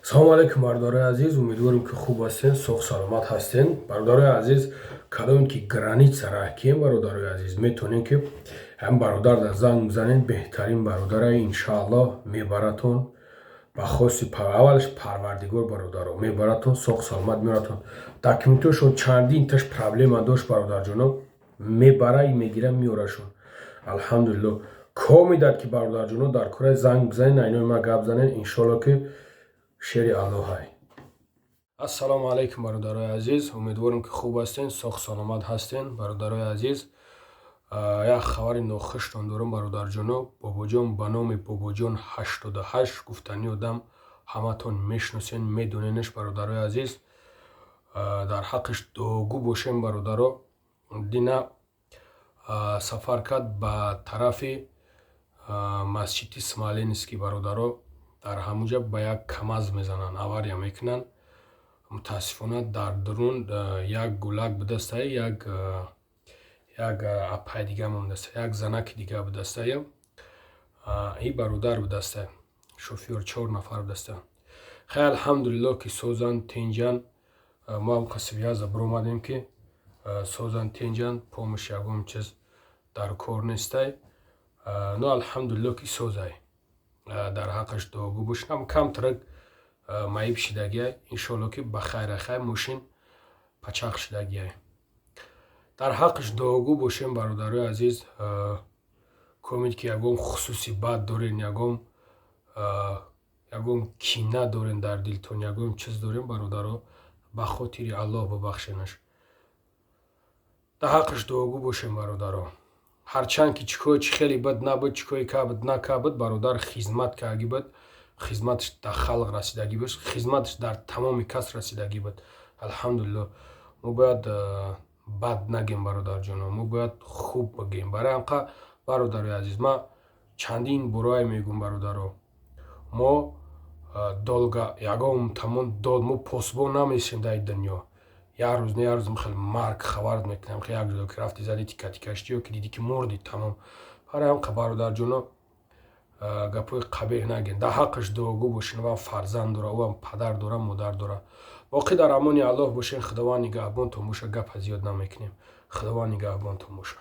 салом алейкум, бародарои азиз. Умедворим ки хуб ҳастен, соҳ саломат ҳастен. Бародарои азиз, кадоме ки граница раҳкием, бародарои азиз, метавонем ки ҳам бародар дар занг бизанем. Беҳтарин бародаре, иншааллоҳ мебаратон ба хоси аввалаш парвардигор бародаро мебаратон, соҳ саломат меоратон. Документошон чандин таш проблема дошт бародарҷоно, мебара мегира меорашон. Алҳамдулиллоҳ ко медад ки бародарҷоно дар кораи занг бизанен, айнои ма гап занен, иншоаллоҳ ки шери аллоҳай. Ассалому алейкум, бародарои азиз. Умедворим ки хуб ҳастен, соҳ саломат ҳастен. Бародарои азиз, як хабари нохуштон дорам бародарҷоно. Бобоҷон ба номи Бобоҷон 88 гуфтани одам ҳаматон мешносен, медоненаш бародарои азиз. Дар ҳаққиш дуогӯ бошем бародаро. Дина сафар кард ба тарафи масҷиди Смоленский бародаро. Дар ҳамуҷа ба як камаз мезананд, авария мекунанд. Мутаассифона дар дурун як гулак будастае, як апай дига мондастае, як занаки дига будастае. И бародар будастае, шофёр 4 нафар будастае. Хай алҳамдулиллоҳ ки созанд тинҷанд. Мо ҳам қасби язда биромадем ки созанд тинҷанд, помаш ягон чиз дар кор нестай. Но алҳамдулиллоҳ ки созай. Дар ҳаққаш дуогӯ бошам. Камтарак маиб шидагиай. Иншоаллоҳ ки ба хайрахай мошин пачақ шидагиай. Дар ҳаққаш дуогӯ бошем бародарои азиз. Комед ки ягон хусусибат дорен, ягон кина дорен дар дилтон, ягон чиз дорен бародаро, ба хотири Аллоҳ бибахшенаш. Дар ҳаққаш дуогӯ бошем бародаро. Ҳарчанд ки чикои чи хеле бад набуд, чикои кабуд накабуд, бародар хизмат карги буд, хизматш дар халқ расидагӣ буд, хизматш дар тамоми кас расидагӣ буд. Алҳамдулиллоҳ. Мо бояд бад нагем бародарҷоно, мо бояд хуб бигем. Барои ҳамқа бародарои азиз, ман чандин борае мегӯям бародаро. Мо долга ягон тамон дод, мо посбон намешем дар дунё. Як рӯз не як рӯз мехел марг хабарат мекунем ки як ҷо ки рафти зади тикка-тиккаштиё ки диди ки мурди тамом. Барои ҳамқа бародарҷоно гапои қабеҳ нагем. Дар ҳаққаш дуогӯ бошен. Ӯ ҳам фарзанд дора, ӯ ҳам падар дора, модар дора. Боқӣ дар амони Аллоҳ бошен. Худованд нигаҳбонтон боша. Гапа зиёд намекунем. Худованд нигаҳбонтон боша.